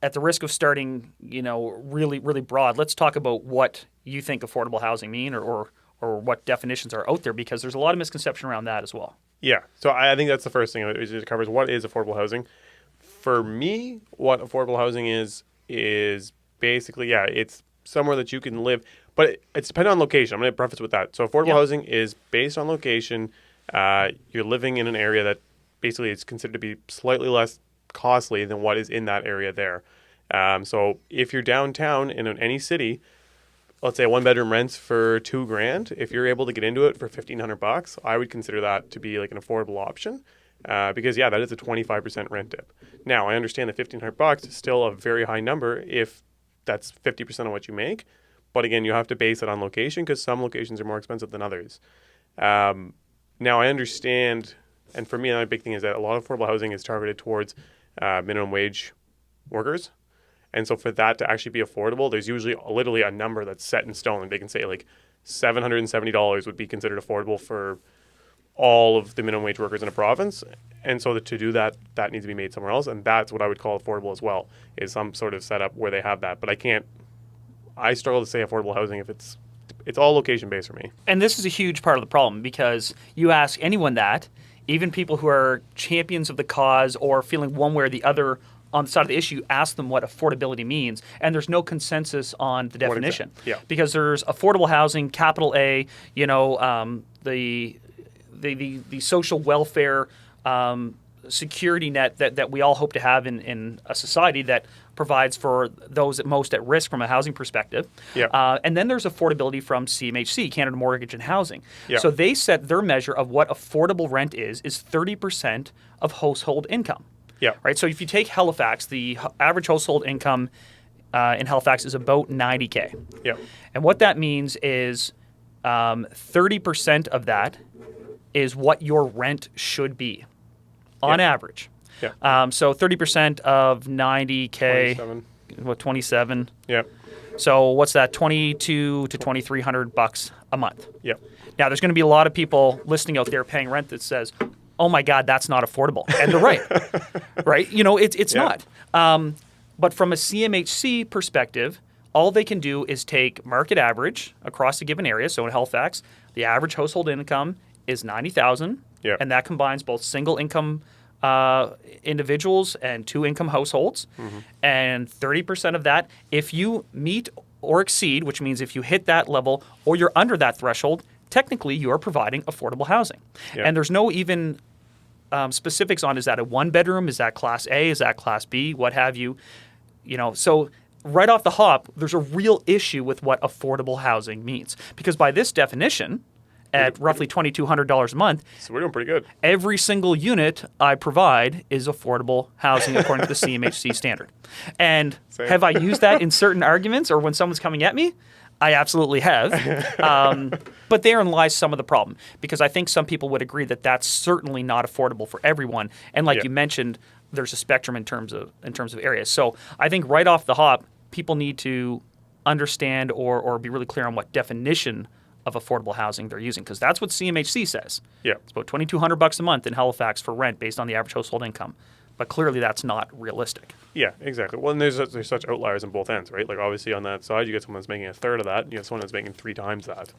at the risk of starting, really, really broad, let's talk about what you think affordable housing mean or what definitions are out there, because there's a lot of misconception around that as well. Yeah. So I think that's the first thing. It covers what is affordable housing. For me, what affordable housing is basically, it's somewhere that you can live, but it's dependent on location. I'm going to preface with that. So affordable housing is based on location. You're living in an area that basically is considered to be slightly less costly than what is in that area there. So if you're downtown in any city, let's say a 1-bedroom rents for $2,000, if you're able to get into it for $1,500, I would consider that to be like an affordable option. Because that is a 25% rent dip. Now I understand that $1,500 is still a very high number if that's 50% of what you make. But again, you have to base it on location because some locations are more expensive than others. Now I understand, and for me, another big thing is that a lot of affordable housing is targeted towards minimum wage workers. And so for that to actually be affordable, there's usually literally a number that's set in stone. And they can say like $770 would be considered affordable for all of the minimum wage workers in a province. And so to do that needs to be made somewhere else. And that's what I would call affordable as well, is some sort of setup where they have that. But I struggle to say affordable housing if it's all location based for me. And this is a huge part of the problem, because you ask anyone that, even people who are champions of the cause or feeling one way or the other on the side of the issue, ask them what affordability means, and there's no consensus on the definition. Because there's affordable housing, capital A, the social welfare security net that we all hope to have in a society that provides for those most at risk from a housing perspective. And then there's affordability from CMHC, Canada Mortgage and Housing. So they set their measure of what affordable rent is 30% of household income. Right. So if you take Halifax, the average household income in Halifax is about $90K. And what that means is 30% of that is what your rent should be on average. So 30% of $90K, 27. What, 27? So what's that? $2,200 to $2,300 a month. Now there's going to be a lot of people listening out there paying rent that says, "Oh my God, that's not affordable," and they're right. Right? It's not. But from a CMHC perspective, all they can do is take market average across a given area. So in Halifax, the average household income is $90,000, and that combines both single income individuals and 2-income households. And 30% of that, if you meet or exceed, which means if you hit that level or you're under that threshold, technically you are providing affordable housing. And there's no even specifics on, is that a 1-bedroom, is that Class A, is that Class B, what have you. So right off the hop, there's a real issue with what affordable housing means. Because by this definition, at roughly $2,200 a month. So we're doing pretty good. Every single unit I provide is affordable housing according to the CMHC standard. And have I used that in certain arguments or when someone's coming at me? I absolutely have. But therein lies some of the problem, because I think some people would agree that that's certainly not affordable for everyone. And like you mentioned, there's a spectrum in terms of areas. So I think right off the hop, people need to understand or be really clear on what definition of affordable housing they're using, because that's what CMHC says. It's about $2,200 a month in Halifax for rent based on the average household income. But clearly that's not realistic. Yeah, exactly. Well, and there's such outliers on both ends, right? Like obviously on that side, you get someone that's making a third of that, and you have someone that's making 3 times that.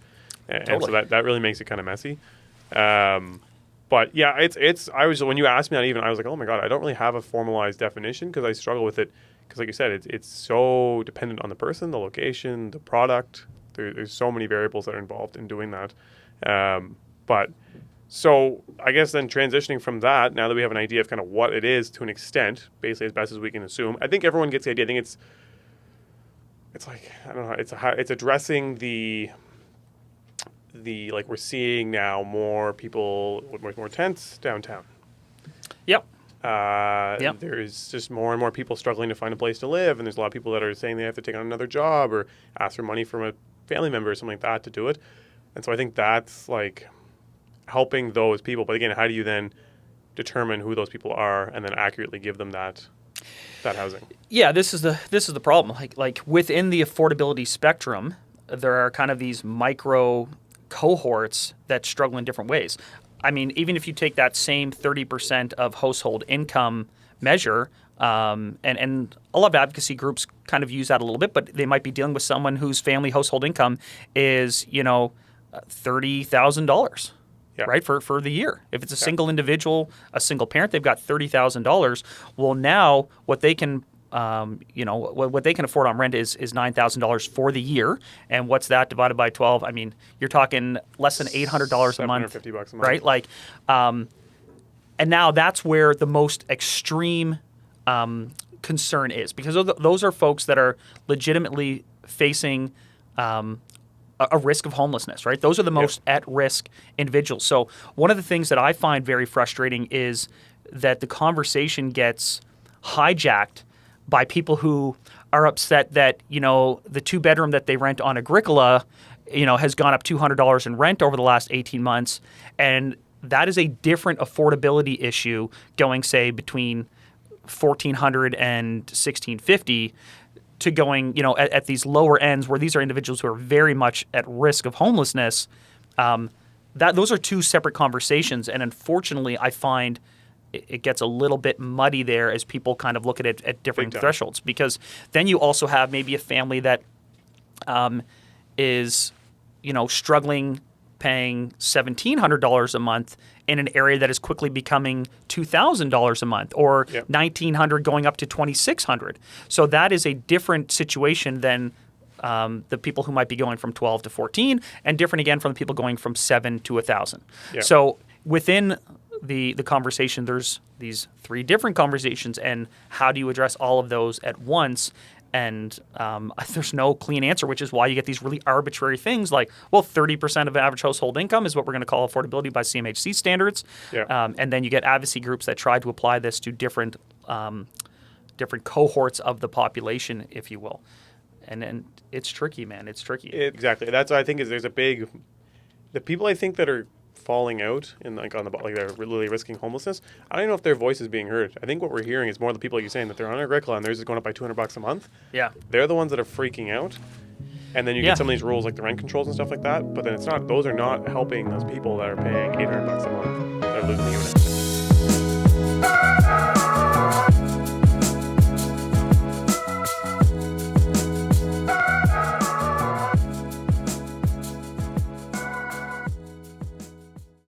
And so that really makes it kind of messy. But yeah, when you asked me that, I was like, oh my God, I don't really have a formalized definition because I struggle with it. Because like you said, it's so dependent on the person, the location, the product. There's so many variables that are involved in doing that. But so I guess then transitioning from that, now that we have an idea of kind of what it is to an extent, basically as best as we can assume, I think everyone gets the idea. I think it's like, I don't know, it's addressing the like we're seeing now more people with more tents downtown. There's just more and more people struggling to find a place to live, and there's a lot of people that are saying they have to take on another job or ask for money from a family member or something like that to do it. And so I think that's like helping those people. But again, how do you then determine who those people are and then accurately give them that housing? Yeah, this is the problem. Like within the affordability spectrum, there are kind of these micro cohorts that struggle in different ways. I mean, even if you take that same 30% of household income measure, And a lot of advocacy groups kind of use that a little bit, but they might be dealing with someone whose family household income is, $30,000. Yeah. Right, for the year. If it's a single individual, a single parent, they've got $30,000. Well, now what they can what they can afford on rent is $9,000 for the year. And what's that divided by 12? I mean, you're talking less than $800 a month. $750 a month. Right? Like, and now that's where the most extreme concern is, because those are folks that are legitimately facing a risk of homelessness, right? Those are the most at-risk individuals. So one of the things that I find very frustrating is that the conversation gets hijacked by people who are upset that, the two-bedroom that they rent on Agricola, has gone up $200 in rent over the last 18 months. And that is a different affordability issue going, say, between $1,400 and $1,650 to going, at these lower ends where these are individuals who are very much at risk of homelessness. Those are two separate conversations. And unfortunately, I find it gets a little bit muddy there as people kind of look at it at different thresholds. Because then you also have maybe a family that is, struggling paying $1,700 a month in an area that is quickly becoming $2,000 a month, or $1,900 going up to $2,600. So that is a different situation than the people who might be going from 12 to 14, and different again from the people going from 7 to 1,000. Yeah. So within the conversation, there's these three different conversations, and how do you address all of those at once? And there's no clean answer, which is why you get these really arbitrary things like, 30% of average household income is what we're going to call affordability by CMHC standards. Yeah. And then you get advocacy groups that try to apply this to different cohorts of the population, if you will. And it's tricky, man. It's tricky. Exactly. That's what I think is the people I think that are falling out and they're really risking homelessness. I don't even know if their voice is being heard. I think what we're hearing is more the people you're saying that they're on Agricola and theirs is going up by $200 a month. Yeah, they're the ones that are freaking out. And then you get some of these rules like the rent controls and stuff like that. But then those are not helping those people that are paying $800 a month. They're losing units.